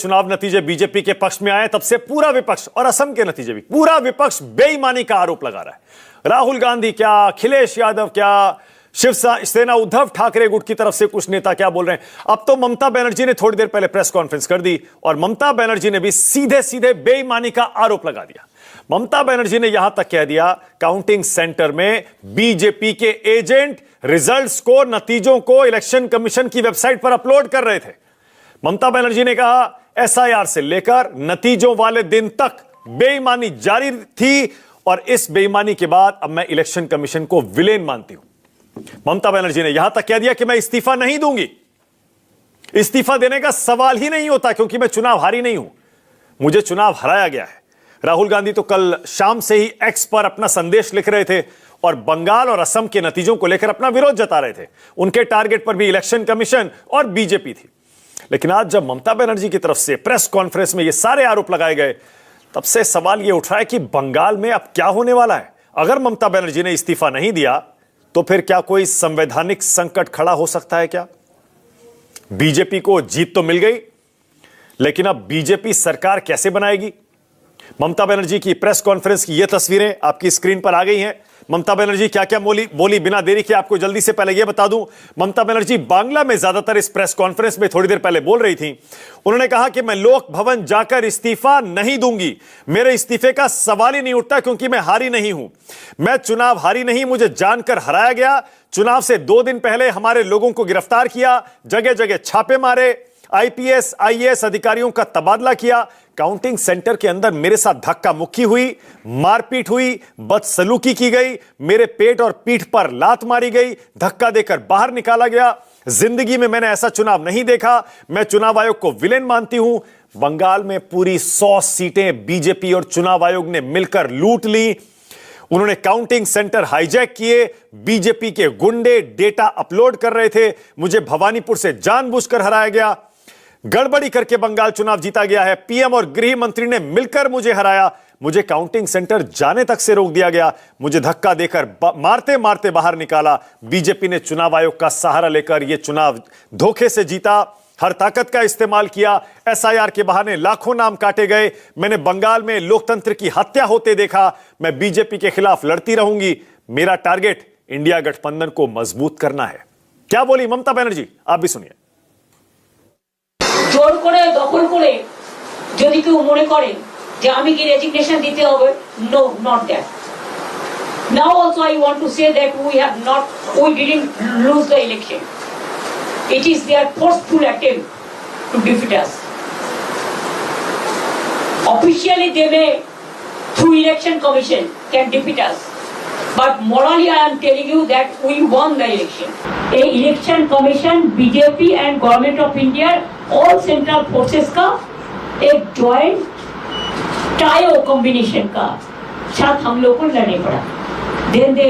चुनाव नतीजे बीजेपी के पक्ष में आए तब से पूरा विपक्ष और असम के नतीजे भी पूरा विपक्ष बेईमानी का आरोप लगा रहा है। राहुल गांधी क्या, अखिलेश यादव क्या, शिवसेना उद्धव ठाकरे गुट की तरफ से कुछ नेता क्या बोल रहे हैं। अब तो ममता बनर्जी ने थोड़ी देर पहले प्रेस कॉन्फ्रेंस कर दी और ममता बनर्जी ने भी सीधे सीधे बेईमानी का आरोप लगा दिया। ममता बनर्जी ने यहां तक कह दिया काउंटिंग सेंटर में बीजेपी के एजेंट रिजल्ट्स को, नतीजों को इलेक्शन कमीशन की वेबसाइट पर अपलोड कर रहे थे। ममता बनर्जी ने कहा एसआईआर से लेकर नतीजों वाले दिन तक बेईमानी जारी थी और इस बेईमानी के बाद अब मैं इलेक्शन कमीशन को विलेन मानती हूं। ममता बनर्जी ने यहां तक कह दिया कि मैं इस्तीफा नहीं दूंगी। इस्तीफा देने का सवाल ही नहीं होता क्योंकि मैं चुनाव हारी नहीं हूं, मुझे चुनाव हराया गया है। राहुल गांधी तो कल शाम से ही एक्स पर अपना संदेश लिख रहे थे और बंगाल और असम के नतीजों को लेकर अपना विरोध जता रहे थे। उनके टारगेट पर भी इलेक्शन कमीशन और बीजेपी थी। लेकिन आज जब ममता बनर्जी की तरफ से प्रेस कॉन्फ्रेंस में ये सारे आरोप लगाए गए तब से सवाल ये उठ रहा है कि बंगाल में अब क्या होने वाला है। अगर ममता बनर्जी ने इस्तीफा नहीं दिया तो फिर क्या कोई संवैधानिक संकट खड़ा हो सकता है क्या? बीजेपी को जीत तो मिल गई, लेकिन अब बीजेपी सरकार कैसे बनाएगी? ममता बनर्जी की प्रेस कॉन्फ्रेंस की ये तस्वीरें आपकी स्क्रीन पर आ गई हैं। ममता बनर्जी क्या क्या बोली बिना देरी के आपको जल्दी से पहले यह बता दूं। ममता बनर्जी बांग्ला में ज्यादातर इस प्रेस कॉन्फ्रेंस में थोड़ी देर पहले बोल रही थी। उन्होंने कहा कि मैं लोक भवन जाकर इस्तीफा नहीं दूंगी, मेरे इस्तीफे का सवाल ही नहीं उठता क्योंकि मैं हारी नहीं हूं। मैं चुनाव हारी नहीं, मुझे जानकर हराया गया। चुनाव से 2 दिन पहले हमारे लोगों को गिरफ्तार किया, जगह जगह छापे मारे, आईपीएस आईएएस अधिकारियों का तबादला किया। काउंटिंग सेंटर के अंदर मेरे साथ धक्का मुक्की हुई, मारपीट हुई, बदसलूकी की गई, मेरे पेट और पीठ पर लात मारी गई, धक्का देकर बाहर निकाला गया। जिंदगी में मैंने ऐसा चुनाव नहीं देखा। मैं चुनाव आयोग को विलेन मानती हूं। बंगाल में पूरी 100 सीटें बीजेपी और चुनाव आयोग ने मिलकर लूट ली। उन्होंने काउंटिंग सेंटर हाईजैक किए, बीजेपी के गुंडे डेटा अपलोड कर रहे थे, मुझे भवानीपुर से जानबूझकर हराया गया। गड़बड़ी करके बंगाल चुनाव जीता गया है। पीएम और गृह मंत्री ने मिलकर मुझे हराया। मुझे काउंटिंग सेंटर जाने तक से रोक दिया गया। मुझे धक्का देकर मारते मारते बाहर निकाला। बीजेपी ने चुनाव आयोग का सहारा लेकर यह चुनाव धोखे से जीता। हर ताकत का इस्तेमाल किया। एसआईआर के बहाने लाखों नाम काटे गए। मैंने बंगाल में लोकतंत्र की हत्या होते देखा। मैं बीजेपी के खिलाफ लड़ती रहूंगी। मेरा टारगेट इंडिया गठबंधन को मजबूत करना है। क्या बोली ममता बनर्जी, आप भी सुनिए। জোর করে দখল করে যদি কেউ মনে করে যে আমি কি রেজিগনেশন দিতে হবে, no, not that. Now also I want to say that we didn't lose the election. It is their forceful attempt to defeat us. Officially they may, through election commission, can defeat us. But morally I am telling you that we won the election. A election commission, BJP and government of India, all central forces का एक joint trio combination का साथ हम लोग को लड़ने पड़ा। Then they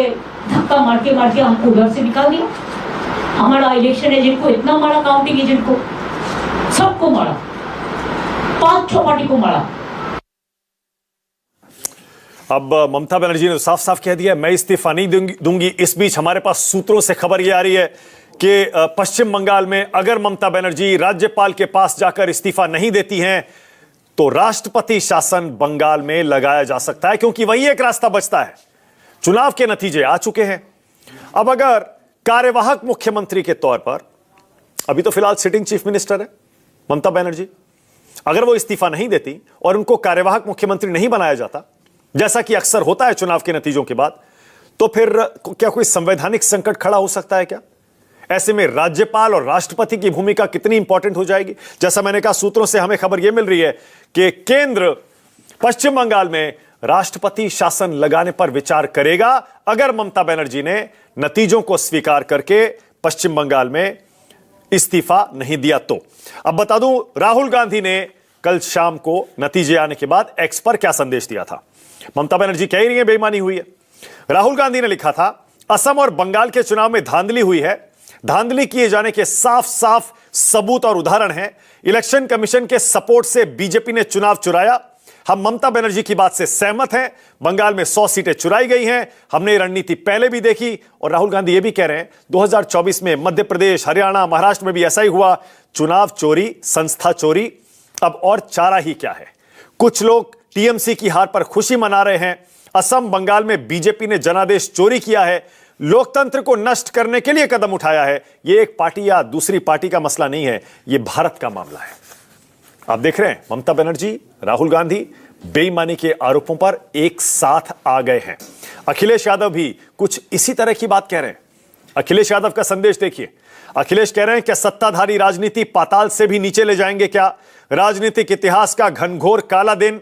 धक्का मार के हमको घर से निकाल दिया। हमारा इलेक्शन एजेंट को इतना मारा, काउंटिंग एजेंट को, सबको मारा, 5-6 पार्टी को मारा। अब ममता बनर्जी ने साफ साफ कह दिया मैं इस्तीफा नहीं दूंगी। इस बीच हमारे पास सूत्रों से खबर यह आ रही है कि पश्चिम बंगाल में अगर ममता बनर्जी राज्यपाल के पास जाकर इस्तीफा नहीं देती हैं तो राष्ट्रपति शासन बंगाल में लगाया जा सकता है, क्योंकि वही एक रास्ता बचता है। चुनाव के नतीजे आ चुके हैं। अब अगर कार्यवाहक मुख्यमंत्री के तौर पर, अभी तो फिलहाल सिटिंग चीफ मिनिस्टर है ममता बनर्जी, अगर वो इस्तीफा नहीं देती और उनको कार्यवाहक मुख्यमंत्री नहीं बनाया जाता जैसा कि अक्सर होता है चुनाव के नतीजों के बाद, तो फिर क्या कोई संवैधानिक संकट खड़ा हो सकता है क्या? ऐसे में राज्यपाल और राष्ट्रपति की भूमिका कितनी इंपॉर्टेंट हो जाएगी? जैसा मैंने कहा, सूत्रों से हमें खबर यह मिल रही है कि केंद्र पश्चिम बंगाल में राष्ट्रपति शासन लगाने पर विचार करेगा अगर ममता बनर्जी ने नतीजों को स्वीकार करके पश्चिम बंगाल में इस्तीफा नहीं दिया तो। अब बता दूं, राहुल गांधी ने कल शाम को नतीजे आने के बाद एक्स पर क्या संदेश दिया था। ममता बनर्जी कह रही है बेईमानी हुई है। राहुल गांधी ने लिखा था असम और बंगाल के चुनाव में धांधली हुई है। धांधली किए जाने के साफ साफ सबूत और उदाहरण हैं। इलेक्शन कमीशन के सपोर्ट से बीजेपी ने चुनाव चुराया। हम ममता बनर्जी की बात से सहमत हैं। बंगाल में 100 सीटें चुराई गई हैं। हमने रणनीति पहले भी देखी। और राहुल गांधी यह भी कह रहे हैं 2024 में मध्य प्रदेश, हरियाणा, महाराष्ट्र में भी ऐसा ही हुआ। चुनाव चोरी, संस्था चोरी अब और चारा ही क्या है। कुछ लोग टीएमसी की हार पर खुशी मना रहे हैं। असम बंगाल में बीजेपी ने जनादेश चोरी किया है, लोकतंत्र को नष्ट करने के लिए कदम उठाया है। यह एक पार्टी या दूसरी पार्टी का मसला नहीं है, यह भारत का मामला है। आप देख रहे हैं ममता बनर्जी, राहुल गांधी बेईमानी के आरोपों पर एक साथ आ गए हैं। अखिलेश यादव भी कुछ इसी तरह की बात कह रहे हैं। अखिलेश यादव का संदेश देखिए। अखिलेश कह रहे हैं कि सत्ताधारी राजनीति पाताल से भी नीचे ले जाएंगे क्या? राजनीतिक इतिहास का घनघोर काला दिन,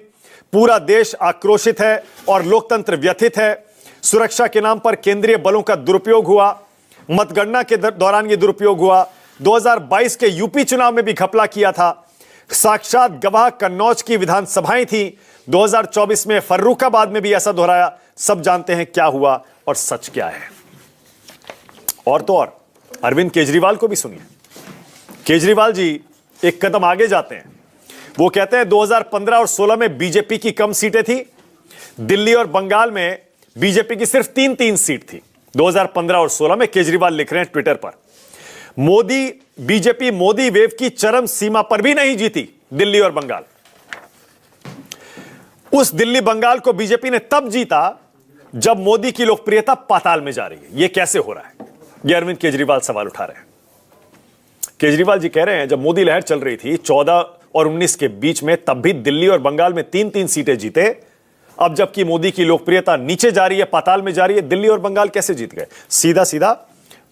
पूरा देश आक्रोशित है और लोकतंत्र व्यथित है। सुरक्षा के नाम पर केंद्रीय बलों का दुरुपयोग हुआ, मतगणना के दौरान यह दुरुपयोग हुआ, 2022 के यूपी चुनाव में भी घपला किया था। साक्षात गवाह कन्नौज की विधानसभाएं थी, 2024 में फर्रुखाबाद में भी ऐसा दोहराया। सब जानते हैं क्या हुआ और सच क्या है। और तो और अरविंद केजरीवाल को भी सुनिए। केजरीवाल जी एक कदम आगे जाते हैं। वो कहते हैं 2015 और 16 में बीजेपी की कम सीटें थी, दिल्ली और बंगाल में बीजेपी की सिर्फ 3-3 सीट थी 2015 और 16 में। केजरीवाल लिख रहे हैं ट्विटर पर, बीजेपी मोदी वेव की चरम सीमा पर भी नहीं जीती दिल्ली और बंगाल। उस दिल्ली बंगाल को बीजेपी ने तब जीता जब मोदी की लोकप्रियता पाताल में जा रही है। यह कैसे हो रहा है? यह अरविंद केजरीवाल सवाल उठा रहे हैं। केजरीवाल जी कह रहे हैं जब मोदी लहर चल रही थी 14 और 19 के बीच में, तब भी दिल्ली और बंगाल में 3-3 सीटें जीते। अब जबकि मोदी की लोकप्रियता नीचे जा रही है, पाताल में जा रही है, दिल्ली और बंगाल कैसे जीत गए? सीधा सीधा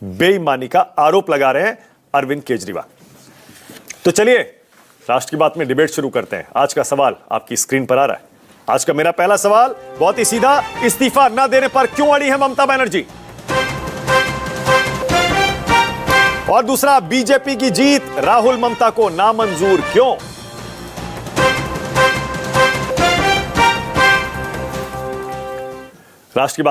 बेईमानी का आरोप लगा रहे हैं अरविंद केजरीवाल। तो चलिए राष्ट्र की बात में डिबेट शुरू करते हैं। आज का सवाल आपकी स्क्रीन पर आ रहा है। आज का मेरा पहला सवाल बहुत ही सीधा, इस्तीफा न देने पर क्यों अड़ी है ममता बनर्जी? और दूसरा, बीजेपी की जीत राहुल ममता को नामंजूर क्यों? राष्ट्र की बात